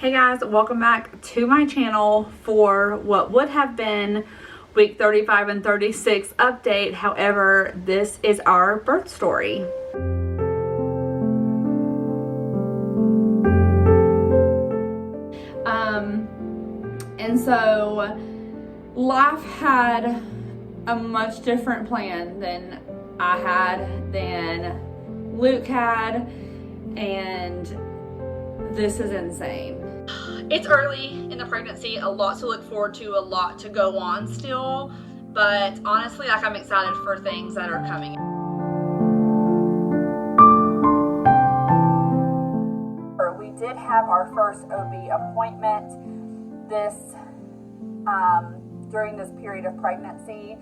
Hey guys, welcome back to my channel for what would have been week 35 and 36 update. However, this is our birth story. And so life had a much different plan than I had, than Luke had, and this is insane. It's early in the pregnancy, a lot to look forward to, a lot to go on still, but honestly, like, I'm excited for things that are coming. We did have our first OB appointment during this period of pregnancy.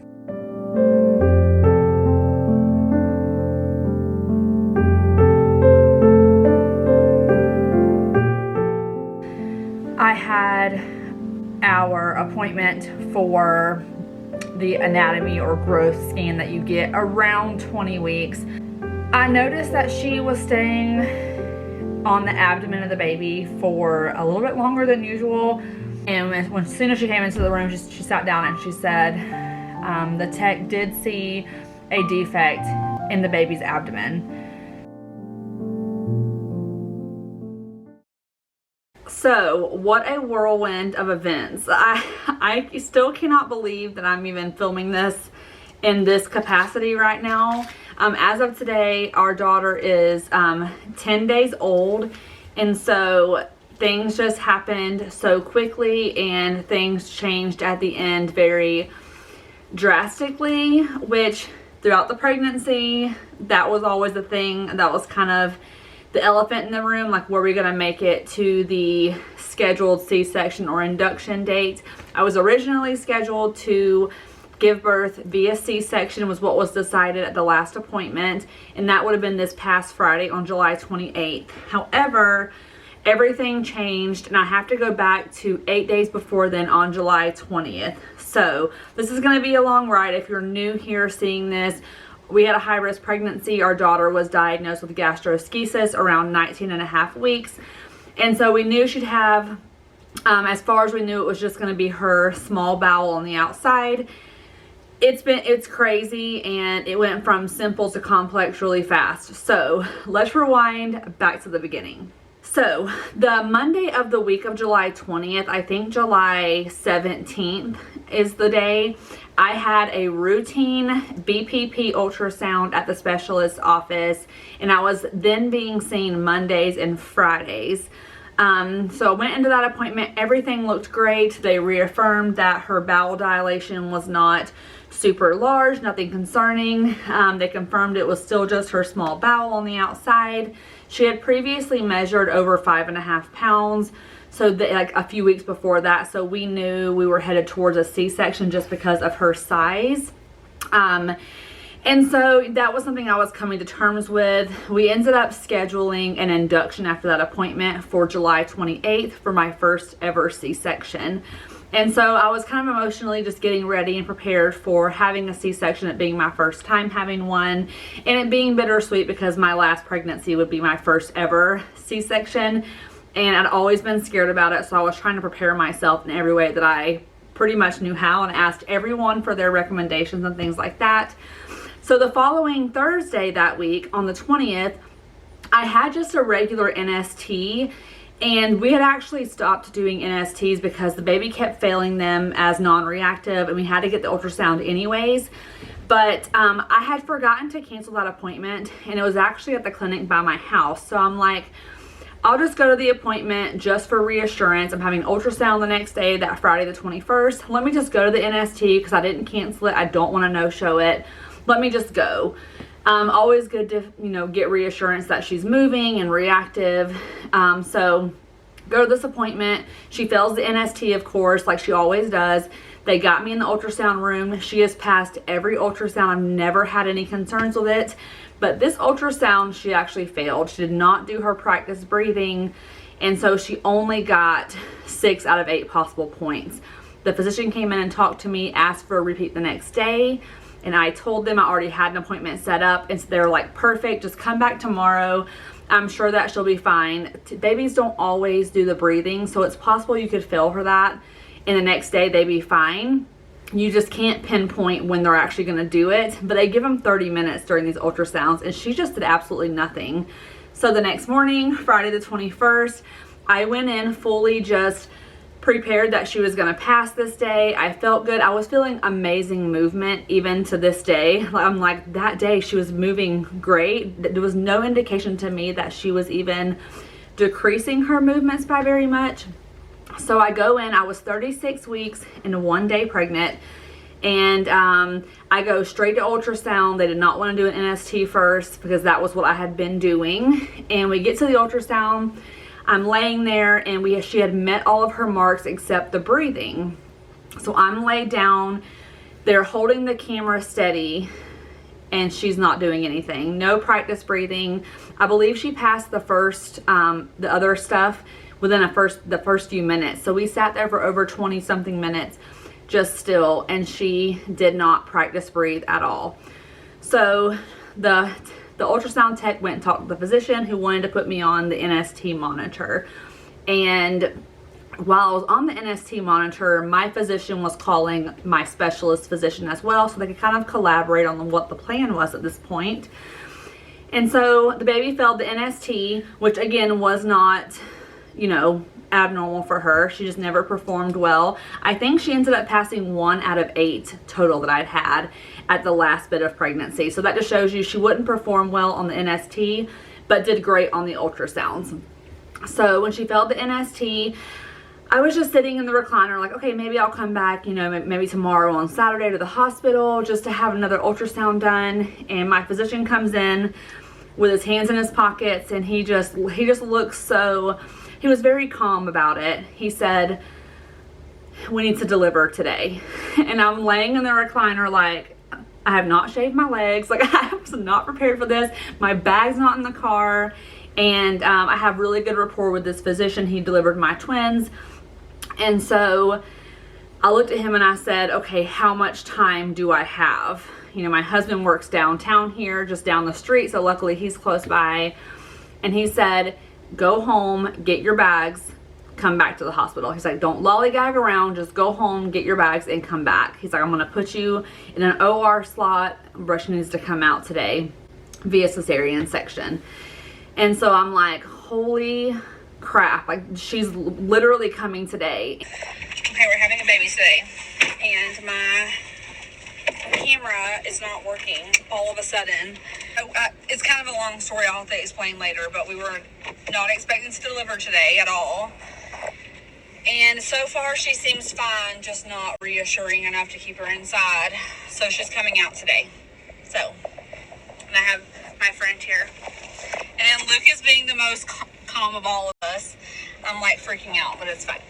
I had our appointment for the anatomy or growth scan that you get around 20 weeks. I noticed that she was staying on the abdomen of the baby for a little bit longer than usual. And as soon as she came into the room, she sat down and she said the tech did see a defect in the baby's abdomen. So what a whirlwind of events. I still cannot believe that I'm even filming this in this capacity right now. As of today, our daughter is 10 days old, and so things just happened so quickly and things changed at the end very drastically, which throughout the pregnancy, that was always the thing. That was kind of the elephant in the room, like, were we gonna make it to the scheduled C-section or induction date? I was originally scheduled to give birth via C-section, was what was decided at the last appointment, and that would have been this past Friday on July 28th. However, everything changed and I have to go back to 8 days before then on July 20th. So this is going to be a long ride. If you're new here seeing this, we had a high-risk pregnancy. Our daughter was diagnosed with gastroschisis around 19 and a half weeks. And so we knew she'd have, as far as we knew, it was just going to be her small bowel on the outside. It's crazy, and it went from simple to complex really fast. So let's rewind back to the beginning. So the Monday of the week of July 20th, I think July 17th is the day, I had a routine BPP ultrasound at the specialist's office, and I was then being seen Mondays and Fridays. So I went into that appointment, everything looked great. They reaffirmed that her bowel dilation was not super large, nothing concerning. They confirmed it was still just her small bowel on the outside. She had previously measured over 5.5 pounds, so like a few weeks before that, so we knew we were headed towards a C-section just because of her size. And so that was something I was coming to terms with. We ended up scheduling an induction after that appointment for July 28th for my first ever C-section. And so I was kind of emotionally just getting ready and prepared for having a C-section, it being my first time having one, and it being bittersweet because my last pregnancy would be my first ever C-section, and I'd always been scared about it, so I was trying to prepare myself in every way that I pretty much knew how, and asked everyone for their recommendations and things like that. So the following Thursday that week, on the 20th, I had just a regular NST, and we had actually stopped doing NSTs because the baby kept failing them as non-reactive, and we had to get the ultrasound anyways. But I had forgotten to cancel that appointment, and it was actually at the clinic by my house. So I'm like, I'll just go to the appointment just for reassurance. I'm having ultrasound the next day, that Friday the 21st. Let me just go to the NST because I didn't cancel it. I don't want to no-show it. Let me just go. Always good to, get reassurance that she's moving and reactive. So go to this appointment. She fails the NST, of course, like she always does. They got me in the ultrasound room. She has passed every ultrasound. I've never had any concerns with it. But this ultrasound, she actually failed. She did not do her practice breathing. And so she only got 6 out of 8 possible points. The physician came in and talked to me, asked for a repeat the next day. And I told them I already had an appointment set up, and so they were like, perfect, just come back tomorrow. I'm sure that she'll be fine. Babies don't always do the breathing, so it's possible you could feel her that, and the next day they'd be fine. You just can't pinpoint when they're actually going to do it, but they give them 30 minutes during these ultrasounds, and she just did absolutely nothing. So the next morning, Friday the 21st, I went in fully just prepared that she was going to pass this day. I felt good. I was feeling amazing movement even to this day. I'm like, that day she was moving great. There was no indication to me that she was even decreasing her movements by very much. So I go in, I was 36 weeks and 1 day pregnant, and I go straight to ultrasound. They did not want to do an NST first because that was what I had been doing. And we get to the ultrasound, I'm laying there, and she had met all of her marks except the breathing. So I'm laid down, they're holding the camera steady, and she's not doing anything. No practice breathing. I believe she passed the first, the other stuff within the first few minutes. So we sat there for over 20 something minutes just still, and she did not practice breathe at all. So the ultrasound tech went and talked to the physician who wanted to put me on the NST monitor. And while I was on the NST monitor, my physician was calling my specialist physician as well, so they could kind of collaborate on what the plan was at this point. And so the baby failed the NST, which again was not, you know, abnormal for her. She just never performed well. I think she ended up passing 1 out of 8 total that I'd had at the last bit of pregnancy. So that just shows you she wouldn't perform well on the NST, but did great on the ultrasounds. So when she failed the NST, I was just sitting in the recliner like, okay, maybe I'll come back, you know, maybe tomorrow on Saturday to the hospital just to have another ultrasound done. And my physician comes in with his hands in his pockets, and he just looks so, he was very calm about it. He said, we need to deliver today. And I'm laying in the recliner like, I have not shaved my legs. Like, I was not prepared for this. My bag's not in the car. And I have really good rapport with this physician. He delivered my twins. And so I looked at him and I said, okay, how much time do I have? You know, my husband works downtown here, just down the street. So luckily he's close by. And he said, go home, get your bags, come back to the hospital. He's like, don't lollygag around, just go home, get your bags, and come back. He's like, I'm gonna put you in an OR slot. Brush needs to come out today via cesarean section. And so I'm like, holy crap, like she's literally coming today. Okay, we're having a baby today, and my camera is not working all of a sudden. It's kind of a long story, I'll have to explain later, but we were not expecting to deliver today at all. And so far she seems fine, just not reassuring enough to keep her inside. So she's coming out today. So, and I have my friend here. And then Luke is being the most calm of all of us. I'm like freaking out, but it's fine.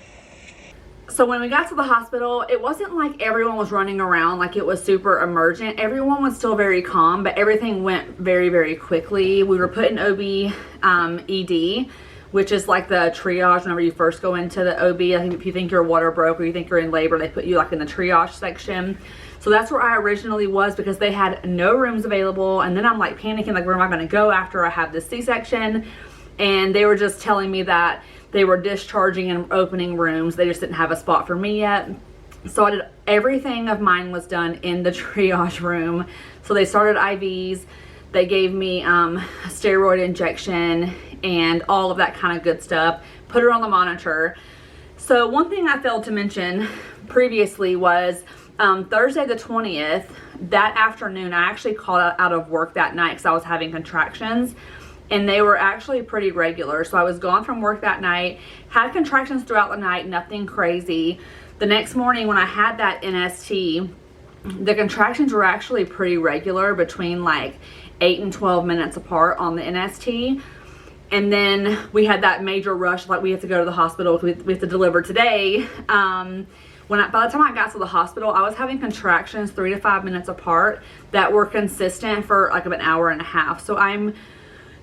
So when we got to the hospital, it wasn't like everyone was running around like it was super emergent. Everyone was still very calm, but everything went very, very quickly. We were put in OB ED, which is like the triage whenever you first go into the OB. I think if you think your water broke or you think you're in labor, they put you like in the triage section. So that's where I originally was because they had no rooms available. And then I'm like panicking, like where am I gonna go after I have this C-section? And they were just telling me that they were discharging and opening rooms. They just didn't have a spot for me yet. So I did everything of mine was done in the triage room. So they started IVs. They gave me a steroid injection and all of that kind of good stuff. Put her on the monitor. So one thing I failed to mention previously was Thursday the 20th, that afternoon, I actually called out of work that night because I was having contractions. And they were actually pretty regular. So I was gone from work that night, had contractions throughout the night, nothing crazy. The next morning when I had that NST, the contractions were actually pretty regular, between like 8 and 12 minutes apart on the NST. And then we had that major rush, like we have to go to the hospital, we have to deliver today. By the time I got to the hospital, I was having contractions 3 to 5 minutes apart that were consistent for like an hour and a half. So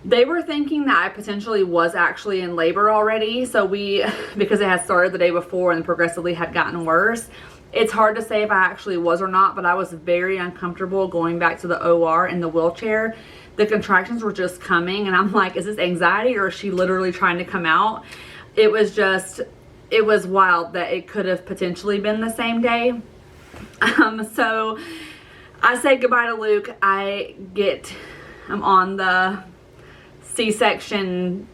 they were thinking that I potentially was actually in labor already. So because it had started the day before and progressively had gotten worse, it's hard to say if I actually was or not, but I was very uncomfortable going back to the OR in the wheelchair the contractions were just coming, and I'm like, is this anxiety or is she literally trying to come out? It was wild that it could have potentially been the same day. So I say goodbye to Luke. I'm on the C-section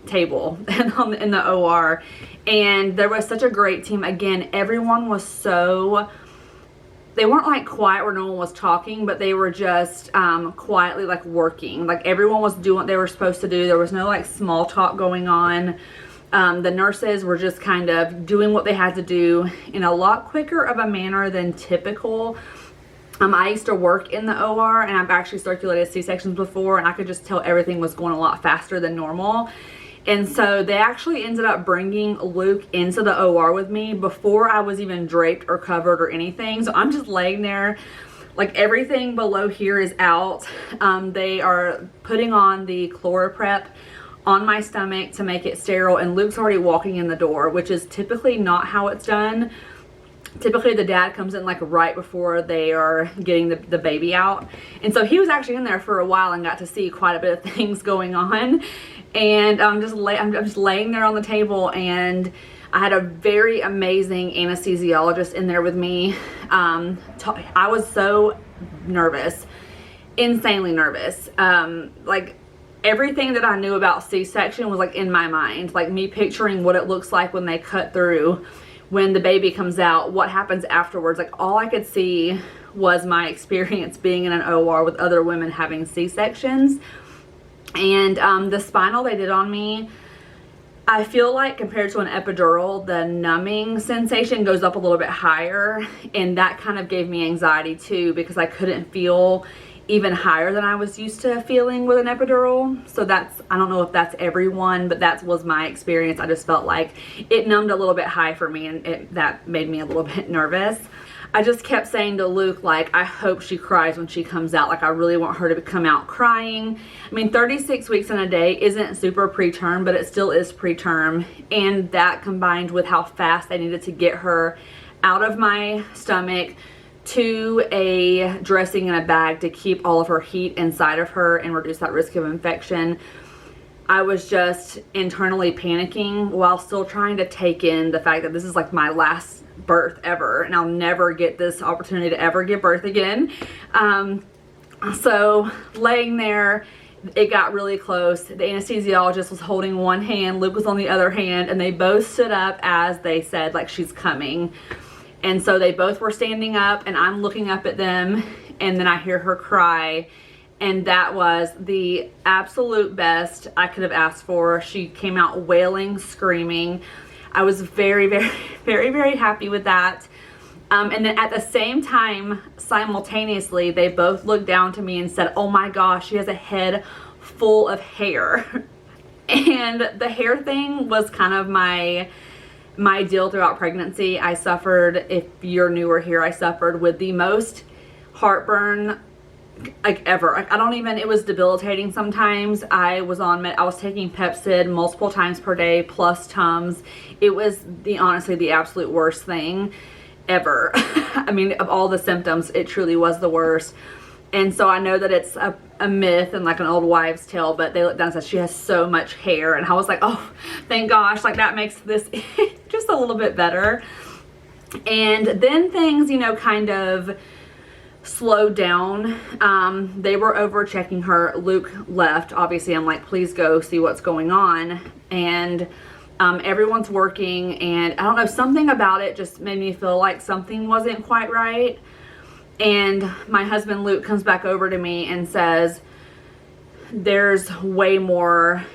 table in the OR, and there was such a great team. Again, everyone was they weren't like quiet where no one was talking, but they were just quietly like working. Like everyone was doing what they were supposed to do. There was no like small talk going on. The nurses were just kind of doing what they had to do in a lot quicker of a manner than typical. I used to work in the OR, and I've actually circulated C-sections before, and I could just tell everything was going a lot faster than normal. And so they actually ended up bringing Luke into the OR with me before I was even draped or covered or anything. So I'm just laying there, like everything below here is out. They are putting on the ChloraPrep on my stomach to make it sterile, and Luke's already walking in the door, which is typically not how it's done. Typically the dad comes in like right before they are getting the baby out. And so he was actually in there for a while and got to see quite a bit of things going on. And I'm just laying there on the table, and I had a very amazing anesthesiologist in there with me. I was so nervous, insanely nervous. Like everything that I knew about C-section was like in my mind, like me picturing what it looks like when they cut through, when the baby comes out, what happens afterwards. Like all I could see was my experience being in an OR with other women having C-sections. And the spinal they did on me, I feel like compared to an epidural, the numbing sensation goes up a little bit higher, and that kind of gave me anxiety too, because I couldn't feel even higher than I was used to feeling with an epidural. So I don't know if that's everyone, but that was my experience. I just felt like it numbed a little bit high for me, and that made me a little bit nervous. I just kept saying to Luke, like, I hope she cries when she comes out. Like, I really want her to come out crying. I mean, 36 weeks in a day isn't super preterm, but it still is preterm. And that combined with how fast I needed to get her out of my stomach to a dressing in a bag to keep all of her heat inside of her and reduce that risk of infection, I was just internally panicking while still trying to take in the fact that this is like my last birth ever, and I'll never get this opportunity to ever give birth again. So laying there, it got really close. The anesthesiologist was holding one hand, Luke was on the other hand, and they both stood up as they said, like, she's coming. And so they both were standing up, and I'm looking up at them, and then I hear her cry, and that was the absolute best I could have asked for. She came out wailing, screaming. I was very, very, very, very happy with that. And then at the same time, simultaneously, they both looked down to me and said, oh my gosh, she has a head full of hair. And the hair thing was kind of my deal throughout pregnancy. I suffered, if you're newer here, I suffered with the most heartburn like ever. Like, it was debilitating sometimes. I was taking Pepsid multiple times per day plus Tums. It was honestly the absolute worst thing ever. I mean, of all the symptoms, it truly was the worst. And so I know that it's a myth and like an old wives' tale, but they looked down and said she has so much hair, and I was like, oh, thank gosh, like that makes this just a little bit better. And then things, kind of slowed down. They were over checking her. Luke left. Obviously, I'm like, please go see what's going on. And everyone's working, and I don't know, something about it just made me feel like something wasn't quite right. And my husband Luke comes back over to me and says, there's way more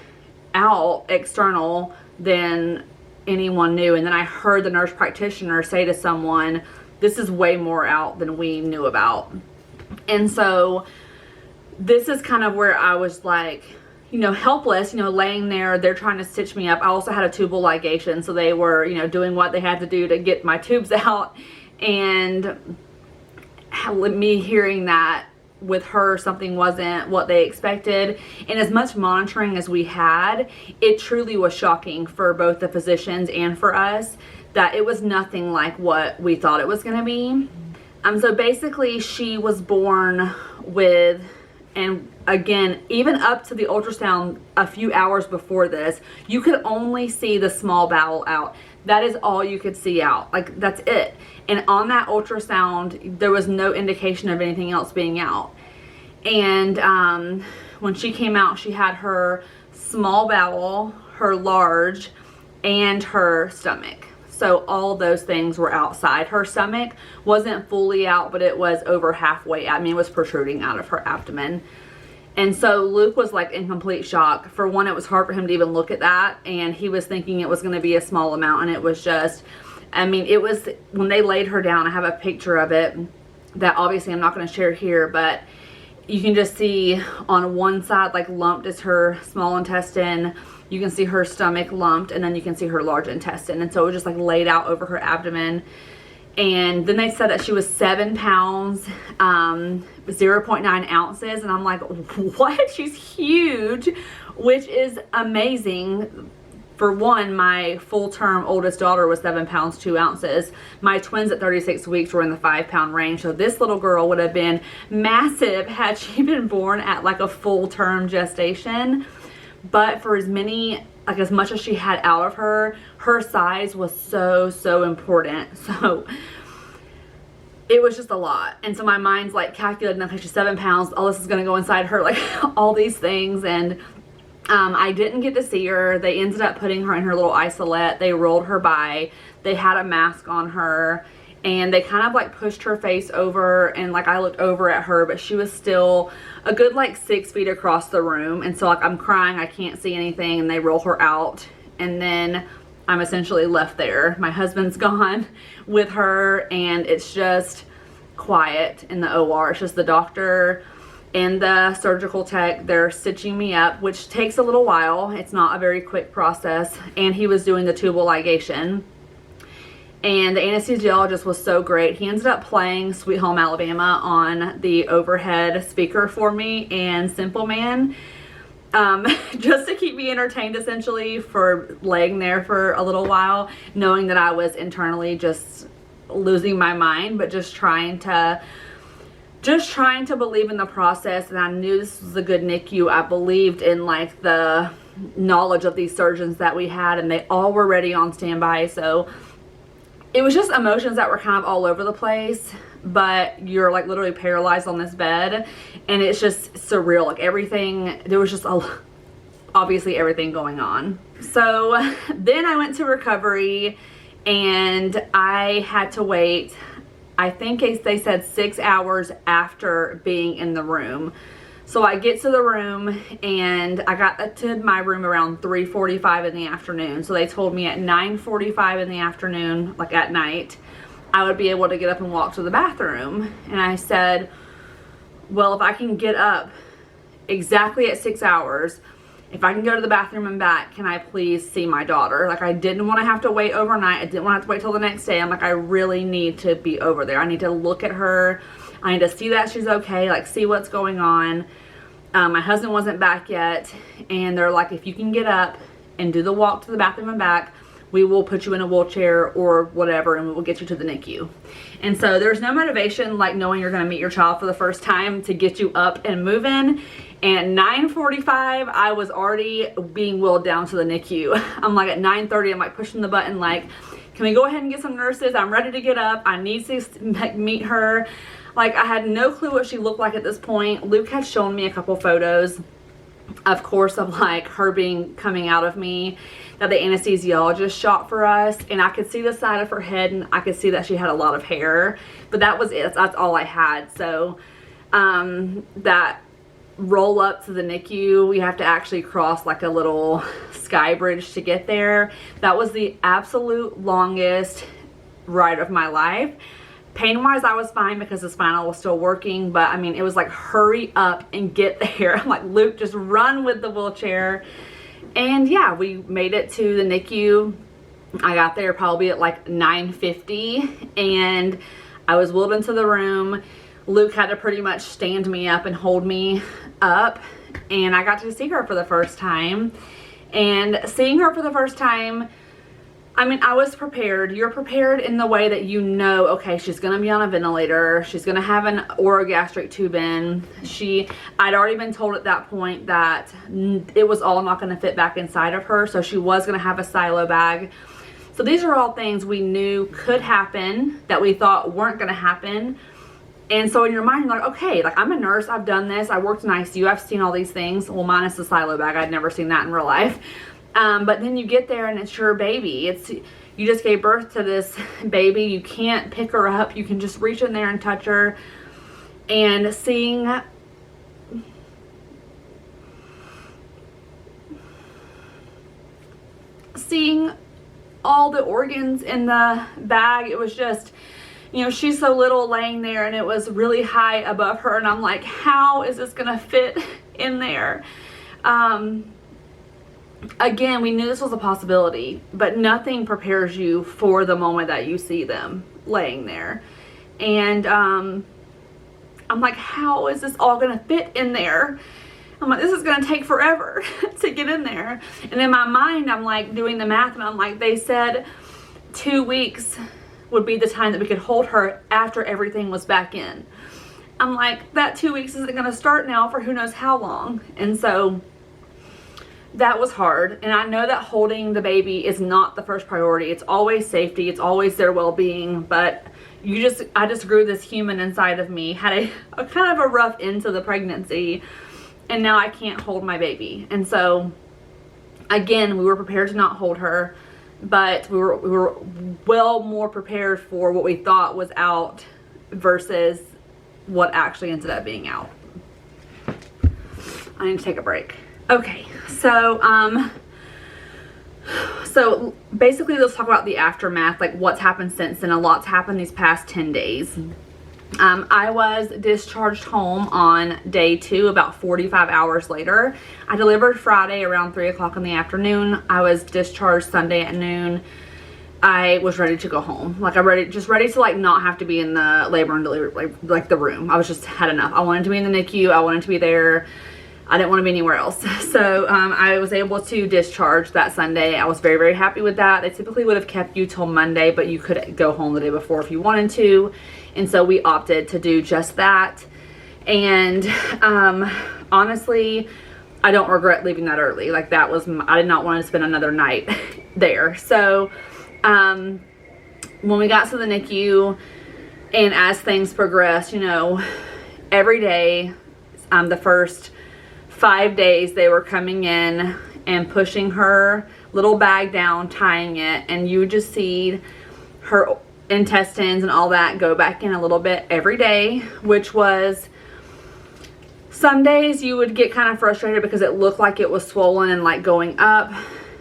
out external than anyone knew. And then I heard the nurse practitioner say to someone, this is way more out than we knew about. And so this is kind of where I was like, helpless, laying there. They're trying to stitch me up. I also had a tubal ligation, so they were, doing what they had to do to get my tubes out. And me hearing that with her, something wasn't what they expected. And as much monitoring as we had, it truly was shocking for both the physicians and for us that it was nothing like what we thought it was going to be. So basically she was born with And again, even up to the ultrasound a few hours before this, you could only see the small bowel out. That is all you could see out. Like, that's it. And on that ultrasound, there was no indication of anything else being out. And when she came out, she had her small bowel, her large, and her stomach. So all those things were outside. Her stomach wasn't fully out, but it was over halfway. I mean, it was protruding out of her abdomen. And so Luke was like in complete shock. For one, it was hard for him to even look at that. And he was thinking it was going to be a small amount. And it was just, I mean, it was, when they laid her down, I have a picture of it that obviously I'm not going to share here, but you can just see on one side, like lumped is her small intestine. You can see her stomach lumped, and then you can see her large intestine. And so it was just like laid out over her abdomen. And then they said that she was 7 pounds, 0.9 ounces. And I'm like, what? She's huge, which is amazing. For one, my full-term oldest daughter was 7 pounds, 2 ounces. My twins at 36 weeks were in the 5-pound range. So this little girl would have been massive had she been born at like a full-term gestation. But for as much as she had out of her, her size was so important. So it was just a lot. And so my mind's like calculating, okay, she's 7 pounds. All this is going to go inside her, like all these things. And I didn't get to see her. They ended up putting her in her little isolette. They rolled her by. They had a mask on her. And they kind of like pushed her face over, and like I looked over at her, but she was still a good like 6 feet across the room. And so like I'm crying, I can't see anything, and they roll her out, and then I'm essentially left there. My husband's gone with her, and it's just quiet in the OR. It's just the doctor and the surgical tech. They're stitching me up, which takes a little while. It's not a very quick process. And he was doing the tubal ligation. And the anesthesiologist was so great. He ended up playing Sweet Home Alabama on the overhead speaker for me and Simple Man, just to keep me entertained, essentially, for laying there for a little while, knowing that I was internally just losing my mind, but just trying to believe in the process. And I knew this was a good NICU. I believed in like the knowledge of these surgeons that we had, and they all were ready on standby. So it was just emotions that were kind of all over the place, but you're like literally paralyzed on this bed, and it's just surreal. Like everything, there was just obviously everything going on. So then I went to recovery, and I had to wait, I think they said 6 hours after being in the room. So I get to the room, and I got to my room around 3:45 in the afternoon. So they told me at 9:45 in the afternoon, like at night, I would be able to get up and walk to the bathroom. And I said, well, if I can get up exactly at 6 hours, if I can go to the bathroom and back, can I please see my daughter? Like, I didn't want to have to wait overnight. I didn't want to have to wait till the next day. I'm like, I really need to be over there. I need to look at her. I need to see that she's okay, like see what's going on. My husband wasn't back yet, and they're like, if you can get up and do the walk to the bathroom and back, we will put you in a wheelchair or whatever, and we will get you to the NICU. And so there's no motivation like knowing you're going to meet your child for the first time to get you up and moving. And at 9:45, I was already being wheeled down to the NICU. I'm like at 9:30, I'm like pushing the button like, can we go ahead and get some nurses? I'm ready to get up. I need to meet her. Like, I had no clue what she looked like at this point. Luke had shown me a couple photos, of course, of like her coming out of me, that the anesthesiologist shot for us, and I could see the side of her head, and I could see that she had a lot of hair, but that was it. That's all I had. So that roll up to the NICU, we have to actually cross like a little sky bridge to get there. That was the absolute longest ride of my life. Pain-wise, I was fine because the spinal was still working, but I mean, it was like, hurry up and get there. I'm like, Luke, just run with the wheelchair. And yeah, we made it to the NICU. I got there probably at like 9:50, and I was wheeled into the room. Luke had to pretty much stand me up and hold me up, and I got to see her for the first time. And seeing her for the first time, I mean, I was prepared. You're prepared in the way that you know, okay, she's going to be on a ventilator. She's going to have an orogastric tube in. I'd already been told at that point that it was all not going to fit back inside of her. So she was going to have a silo bag. So these are all things we knew could happen that we thought weren't going to happen. And so in your mind, you're like, okay, like I'm a nurse. I've done this. I worked in ICU. I've seen all these things. Well, minus the silo bag. I'd never seen that in real life. But then you get there and it's your baby. You just gave birth to this baby. You can't pick her up. You can just reach in there and touch her. And seeing all the organs in the bag, it was just, you know, she's so little laying there and it was really high above her. And I'm like, how is this going to fit in there? Again, we knew this was a possibility, but nothing prepares you for the moment that you see them laying there. And I'm like, how is this all going to fit in there? I'm like, this is going to take forever to get in there. And in my mind, I'm like doing the math and I'm like, they said 2 weeks would be the time that we could hold her after everything was back in. I'm like, that 2 weeks isn't going to start now for who knows how long. And so that was hard. And I know that holding the baby is not the first priority. It's always safety. It's always their well-being. But I just grew this human inside of me, had a kind of a rough end to the pregnancy. And now I can't hold my baby. And so again, we were prepared to not hold her, but we were well more prepared for what we thought was out versus what actually ended up being out. I need to take a break. Okay, so basically let's talk about the aftermath, like what's happened since then. A lot's happened these past 10 days. I was discharged home on day 2, about 45 hours later. I delivered Friday around 3 o'clock in the afternoon. I was discharged Sunday at noon. I was ready to go home. Like just ready to like not have to be in the labor and delivery, like the room. I was just had enough. I wanted to be in the NICU. I wanted to be there. I didn't want to be anywhere else. So I was able to discharge that Sunday. I was very, very happy with that. They typically would have kept you till Monday, but you could go home the day before if you wanted to. And so we opted to do just that. And honestly, I don't regret leaving that early. Like I did not want to spend another night there. So when we got to the NICU and as things progressed, you know, every day, the first 5 days they were coming in and pushing her little bag down, tying it, and you would just see her intestines and all that go back in a little bit every day, which was, some days you would get kind of frustrated because it looked like it was swollen and like going up,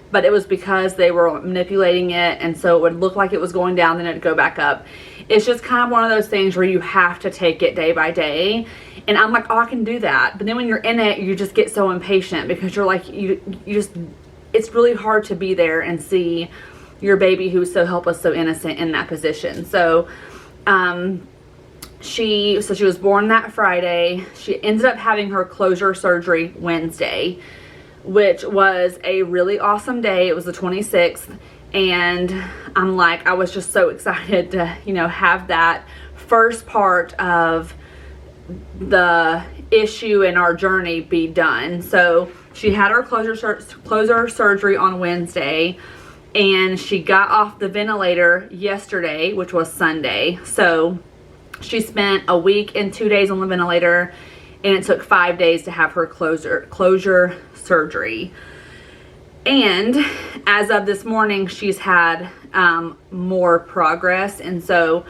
but it was because they were manipulating it, and so it would look like it was going down, then it'd go back up. It's just kind of one of those things where you have to take it day by day. And I'm like, oh, I can do that. But then when you're in it, you just get so impatient because you're like, it's really hard to be there and see your baby who's so helpless, so innocent in that position. So, she was born that Friday. She ended up having her closure surgery Wednesday, which was a really awesome day. It was the 26th. And I'm like, I was just so excited to, you know, have that first part of the issue in our journey be done. So she had her closure surgery on Wednesday, and she got off the ventilator yesterday, which was Sunday. So she spent a week and 2 days on the ventilator, and it took 5 days to have her closure surgery. And as of this morning, she's had more progress, and so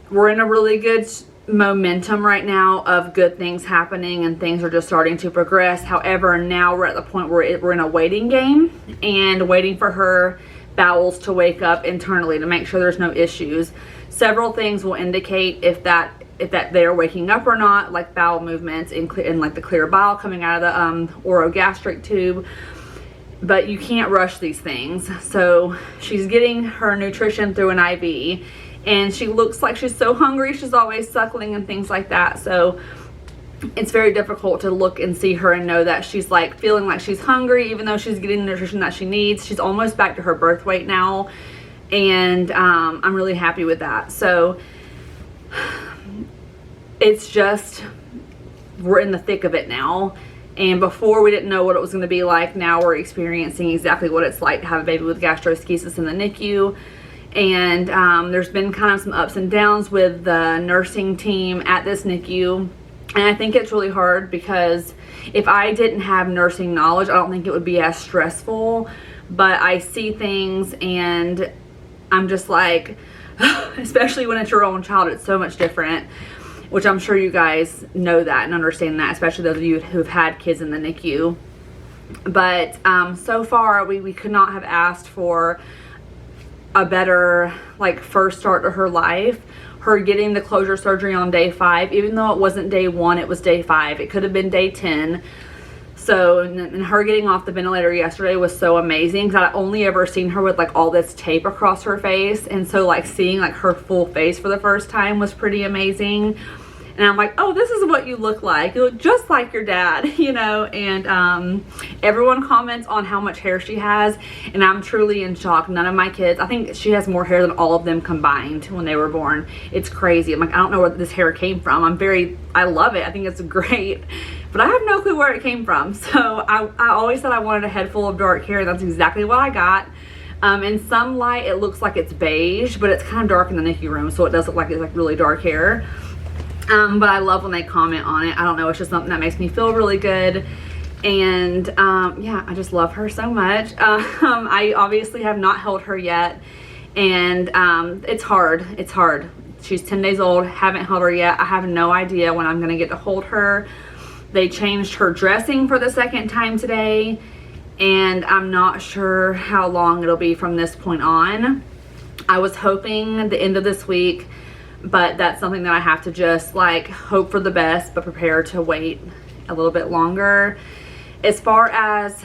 we're in a really good momentum right now of good things happening, and things are just starting to progress. However, now we're at the point where we're in a waiting game and waiting for her bowels to wake up internally to make sure there's no issues. Several things will indicate if that they're waking up or not, like bowel movements and like the clear bile coming out of the orogastric tube. But you can't rush these things. So she's getting her nutrition through an IV, and she looks like she's so hungry. She's always suckling and things like that. So it's very difficult to look and see her and know that she's like feeling like she's hungry, even though she's getting the nutrition that she needs. She's almost back to her birth weight now, and I'm really happy with that. So it's just, we're in the thick of it now. And before we didn't know what it was going to be like. Now we're experiencing exactly what it's like to have a baby with gastroschisis in the NICU. And there's been kind of some ups and downs with the nursing team at this NICU. And I think it's really hard because if I didn't have nursing knowledge, I don't think it would be as stressful. But I see things and I'm just like, especially when it's your own child, it's so much different. Which I'm sure you guys know that and understand that, especially those of you who've had kids in the NICU. But so far, we could not have asked for a better like first start to her life. Her getting the closure surgery on day 5, even though it wasn't day 1, it was day 5. It could have been day 10. So, and her getting off the ventilator yesterday was so amazing because I'd only ever seen her with like all this tape across her face. And so like seeing like her full face for the first time was pretty amazing. And I'm like, oh, this is what you look like. You look just like your dad, you know. And everyone comments on how much hair she has. And I'm truly in shock. None of my kids, I think she has more hair than all of them combined when they were born. It's crazy. I'm like, I don't know where this hair came from. I love it. I think it's great. But I have no clue where it came from. So I always said I wanted a head full of dark hair. And that's exactly what I got. In some light, it looks like it's beige. But it's kind of dark in the NICU room. So it does look like it's like really dark hair. But I love when they comment on it. I don't know, it's just something that makes me feel really good. And yeah, I just love her so much. I obviously have not held her yet. And it's hard. It's hard. She's 10 days old, haven't held her yet. I have no idea when I'm going to get to hold her. They changed her dressing for the second time today. And I'm not sure how long it'll be from this point on. I was hoping the end of this week. But that's something that I have to just like hope for the best, but prepare to wait a little bit longer. As far as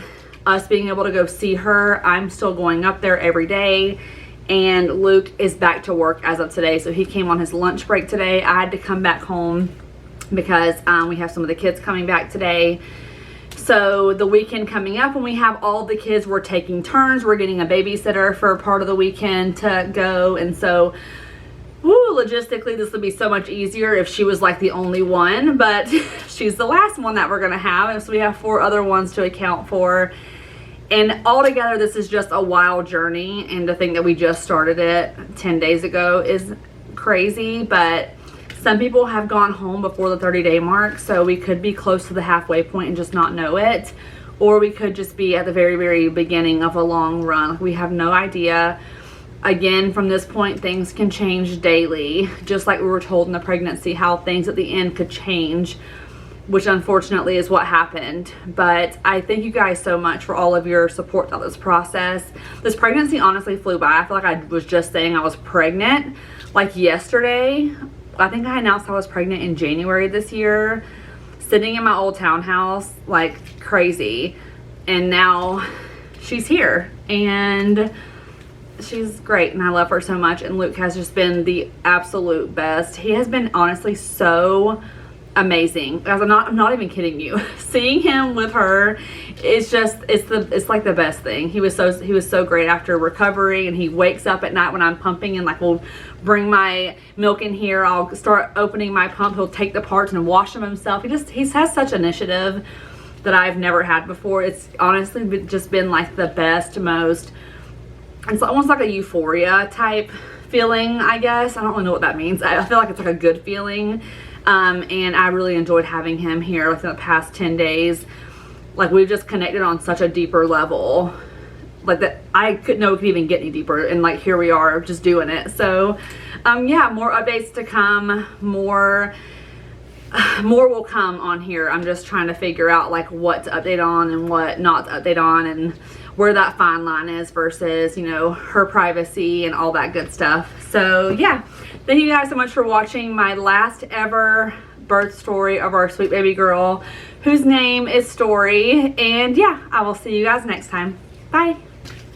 us being able to go see her, I'm still going up there every day. And Luke is back to work as of today. So he came on his lunch break today. I had to come back home because we have some of the kids coming back today. So the weekend coming up when we have all the kids, we're taking turns. We're getting a babysitter for part of the weekend to go. And so logistically, this would be so much easier if she was like the only one, but she's the last one that we're going to have. And so we have 4 other ones to account for. And altogether, this is just a wild journey. And to think that we just started it 10 days ago is crazy. But some people have gone home before the 30-day mark. So we could be close to the halfway point and just not know it. Or we could just be at the very, very beginning of a long run. We have no idea. Again, from this point, things can change daily, just like we were told in the pregnancy, how things at the end could change, which unfortunately is what happened. But I thank you guys so much for all of your support throughout this process. This pregnancy honestly flew by. I feel like I was just saying I was pregnant like yesterday. I think I announced I was pregnant in January this year, sitting in my old townhouse like crazy. And now she's here. And she's great and I love her so much, and Luke has just been the absolute best. He has been honestly so amazing. Guys, I'm not even kidding you. Seeing him with her, it's like the best thing. He was so great after recovery, and he wakes up at night when I'm pumping and like we'll bring my milk in here. I'll start opening my pump. He'll take the parts and wash them himself. He has such initiative that I've never had before. It's honestly just been like the best, most, it's almost like a euphoria type feeling, I guess. I don't really know what that means. I feel like it's like a good feeling. And I really enjoyed having him here within the past 10 days. Like, we've just connected on such a deeper level. Like, that I couldn't know it could even get any deeper. And like, here we are just doing it. So, yeah, more updates to come. More will come on here. I'm just trying to figure out like what to update on and what not to update on, and where that fine line is versus, you know, her privacy and all that good stuff. So yeah, thank you guys so much for watching my last ever birth story of our sweet baby girl, whose name is Story. And yeah, I will see you guys next time. Bye.